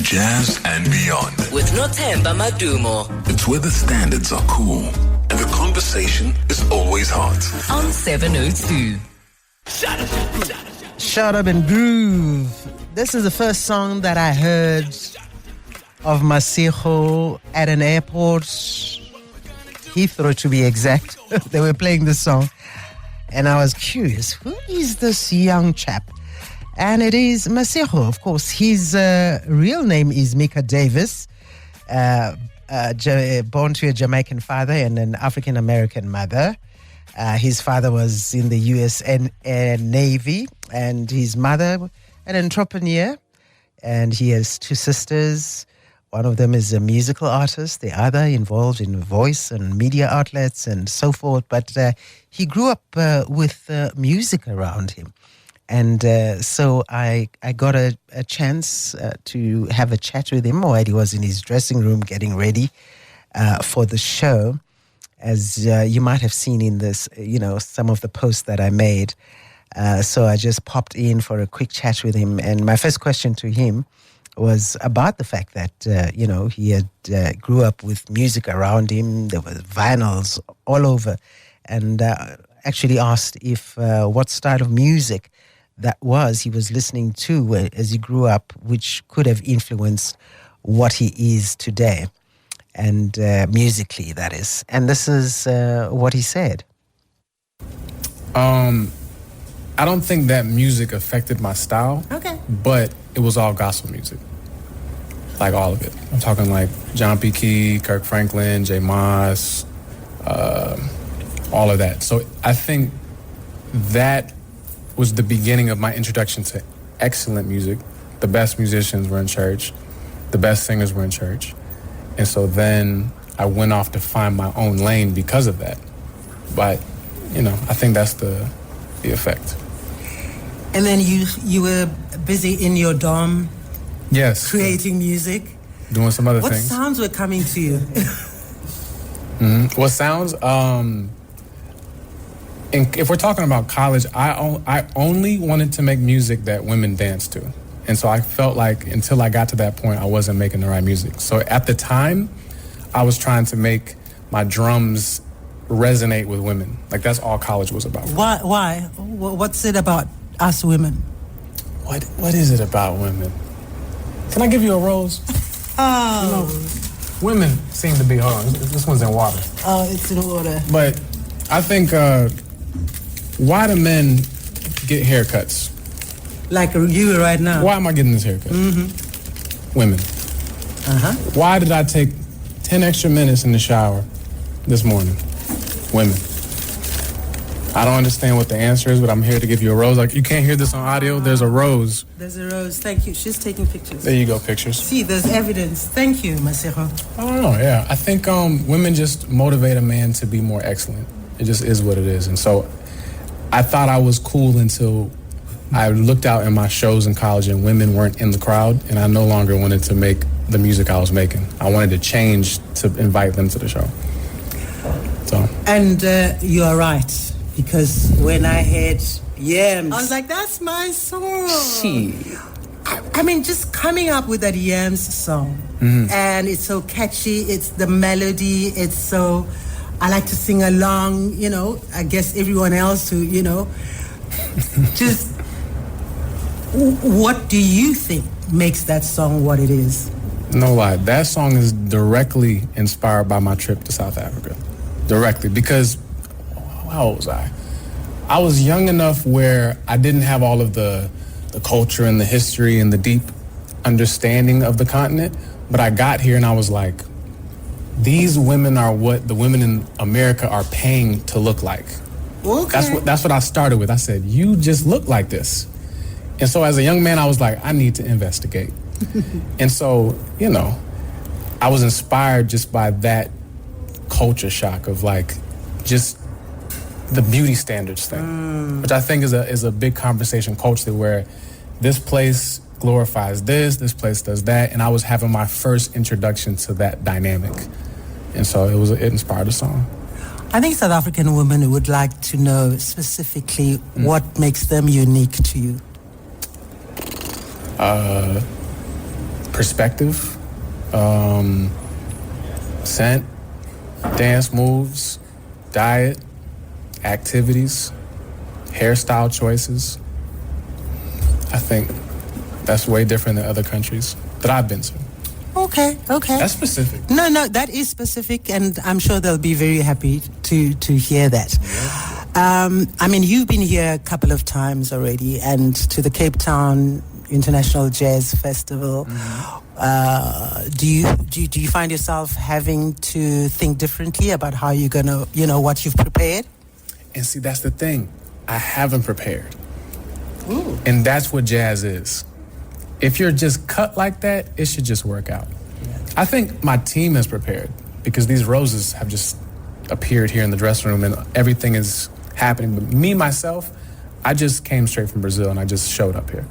jazz and beyond. With Nothemba Madumo. It's where the standards are cool and the conversation is always hot. On 702. Shut Up and Groove. This is the first song that I heard of Masego at an airport, Heathrow to be exact. They were playing this song and I was curious, who is this young chap? And it is Masego, of course. His real name is Micah Davis, born to a Jamaican father and an African-American mother. His father was in the U.S. Navy, and his mother an entrepreneur. And he has two sisters. One of them is a musical artist, the other involved in voice and media outlets and so forth. But he grew up with music around him. And so I got a chance to have a chat with him while he was in his dressing room getting ready for the show. As you might have seen in this, some of the posts that I made. So I just popped in for a quick chat with him. And my first question to him was about the fact that, he had grew up with music around him. There were vinyls all over. And actually asked if what style of music that he was listening to as he grew up, which could have influenced what he is today. And musically, that is. And this is what he said. I don't think that music affected my style. Okay. But it was all gospel music. Like all of it. I'm talking like John P. Key, Kirk Franklin, J. Moss, all of that. So I think that was the beginning of my introduction to excellent music. The best musicians were in church. The best singers were in church. And so then I went off to find my own lane because of that. But, I think that's the effect. And then you were busy in your dorm? Yes. Creating music? Doing some other what things. What sounds were coming to you? What sounds? If we're talking about college, I only wanted to make music that women dance to. And so I felt like until I got to that point, I wasn't making the right music. So at the time, I was trying to make my drums resonate with women. Like that's all college was about. Why? What's it about us women? What is it about women? Can I give you a rose? Oh. Women seem to be, hold on, this one's in water. Oh, it's in water. But I think, why do men get haircuts? Like you right now. Why am I getting this haircut? Mm-hmm. Women. Uh-huh. Why did I take 10 extra minutes in the shower this morning? Women. I don't understand what the answer is, but I'm here to give you a rose. Like, you can't hear this on audio. There's a rose. There's a rose. Thank you. She's taking pictures. There you go, pictures. See, there's evidence. Thank you, Masego. I don't know, yeah. I think women just motivate a man to be more excellent. It just is what it is. And so I thought I was cool until I looked out in my shows in college and women weren't in the crowd, and I no longer wanted to make the music I was making. I wanted to change to invite them to the show. So. And you are right, because when I heard Yams, I was like, that's my song. I mean, just coming up with that Yams song, and it's so catchy, it's the melody, it's so, I like to sing along, I guess everyone else who, just, what do you think makes that song what it is? No lie, that song is directly inspired by my trip to South Africa. Directly, because, how old was I? I was young enough where I didn't have all of the culture and the history and the deep understanding of the continent, but I got here and I was like, these women are what the women in America are paying to look like. Okay. That's what I started with. I said, you just look like this. And so as a young man, I was like, I need to investigate. And so, I was inspired just by that culture shock of like, just the beauty standards thing, which I think is a big conversation culturally where this place glorifies this place does that, and I was having my first introduction to that dynamic. And so it inspired the song. I think South African women would like to know specifically what makes them unique to you. perspective, scent, dance moves, diet, activities, hairstyle choices. I think that's way different than other countries that I've been to. Okay. That's specific. No, that is specific, and I'm sure they'll be very happy to hear that. I mean, you've been here a couple of times already, and to the Cape Town International Jazz Festival. Do you find yourself having to think differently about how you're gonna, what you've prepared? And see, that's the thing. I haven't prepared. Ooh. And that's what jazz is. If you're just cut like that, it should just work out. Yeah. I think my team has prepared because these roses have just appeared here in the dressing room and everything is happening. But me, myself, I just came straight from Brazil and I just showed up here.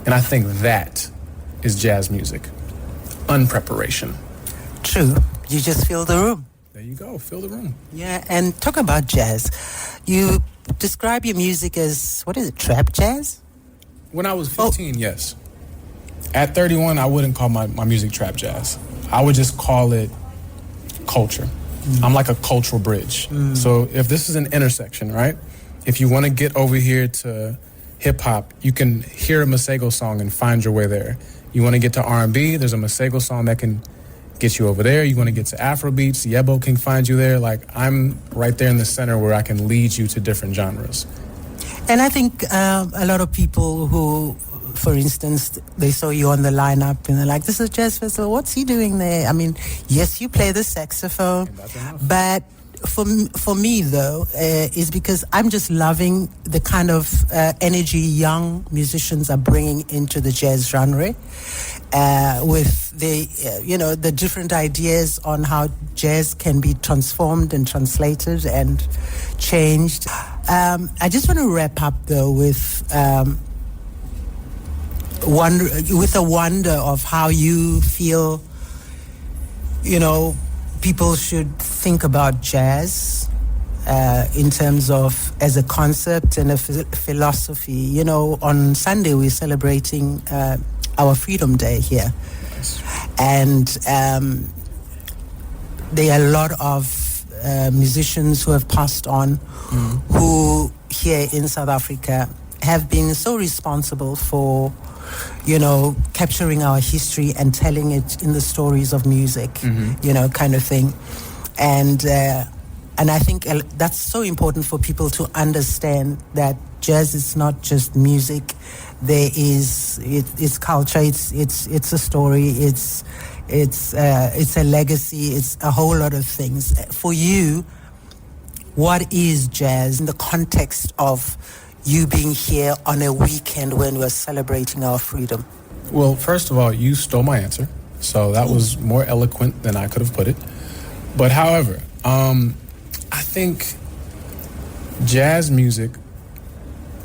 And I think that is jazz music. Unpreparation. True. You just fill the room. There you go. Fill the room. Yeah, and talk about jazz. You describe your music as, what is it, trap jazz? When I was 15, yes. At 31, I wouldn't call my music trap jazz. I would just call it culture. I'm like a cultural bridge. So if this is an intersection, right? If you want to get over here to hip hop, you can hear a Masego song and find your way there. You want to get to R&B, there's a Masego song that can get you over there. You want to get to Afro beats, Yebo can find you there. Like, I'm right there in the center where I can lead you to different genres. And I think a lot of people who, for instance, they saw you on the lineup and they're like, this is Jazz Festival, what's he doing there? I mean, yes, you play the saxophone, but for me, though, is because I'm just loving the kind of energy young musicians are bringing into the jazz genre with the different ideas on how jazz can be transformed and translated and changed. I just want to wrap up, though, with a wonder of how you feel, people should think about jazz in terms of as a concept and a philosophy. On Sunday we're celebrating our Freedom Day here. Yes. And there are a lot of musicians who have passed on who here in South Africa have been so responsible for capturing our history and telling it in the stories of music, kind of thing. And I think that's so important for people to understand that jazz is not just music. It's culture. It's a story. It's a legacy. It's a whole lot of things. For you, what is jazz in the context of you being here on a weekend when we're celebrating our freedom? Well, first of all, you stole my answer, so that was more eloquent than I could have put it. But however, I think jazz music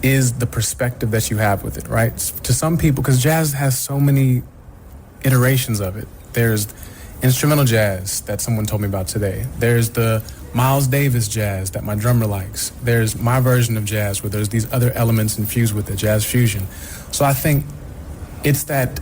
is the perspective that you have with it, right? To some people, because jazz has so many iterations of it. There's instrumental jazz that someone told me about today. There's the Miles Davis jazz that my drummer likes. There's my version of jazz where there's these other elements infused with it, jazz fusion. So I think it's that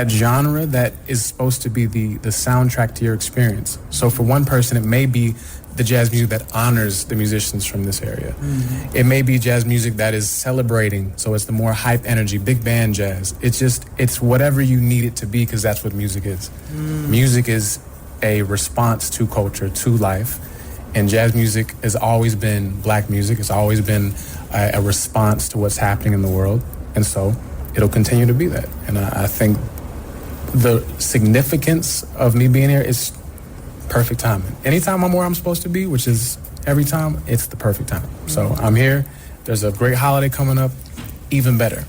genre that is supposed to be the soundtrack to your experience. So for one person, it may be the jazz music that honors the musicians from this area. Mm-hmm. It may be jazz music that is celebrating, so it's the more hype energy, big band jazz. It's whatever you need it to be, because that's what music is. Music is a response to culture, to life, and jazz music has always been black music. It's always been a response to what's happening in the world, and so it'll continue to be that. And I think the significance of me being here is perfect timing. Anytime I'm where I'm supposed to be, which is every time, it's the perfect time. So I'm here. There's a great holiday coming up, even better.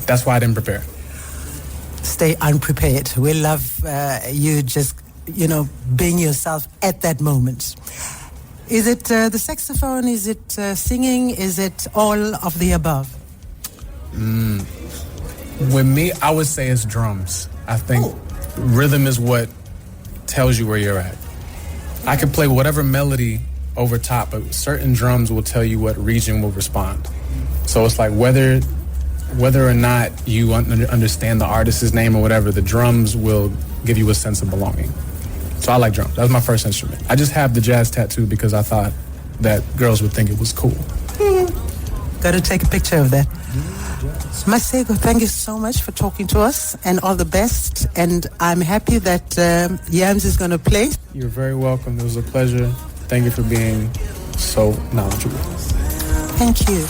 That's why I didn't prepare. Stay unprepared. We love you just, being yourself at that moment. Is it the saxophone? Is it singing? Is it all of the above? With me, I would say it's drums. I think rhythm is what tells you where you're at. I can play whatever melody over top, but certain drums will tell you what region will respond. So it's like whether whether or not you understand the artist's name or whatever, the drums will give you a sense of belonging. So I like drums. That was my first instrument. I just have the jazz tattoo because I thought that girls would think it was cool. Got to take a picture of that. Masego, thank you so much for talking to us, and all the best. And I'm happy that Yams is going to play. You're very welcome. It was a pleasure. Thank you for being so knowledgeable. Thank you.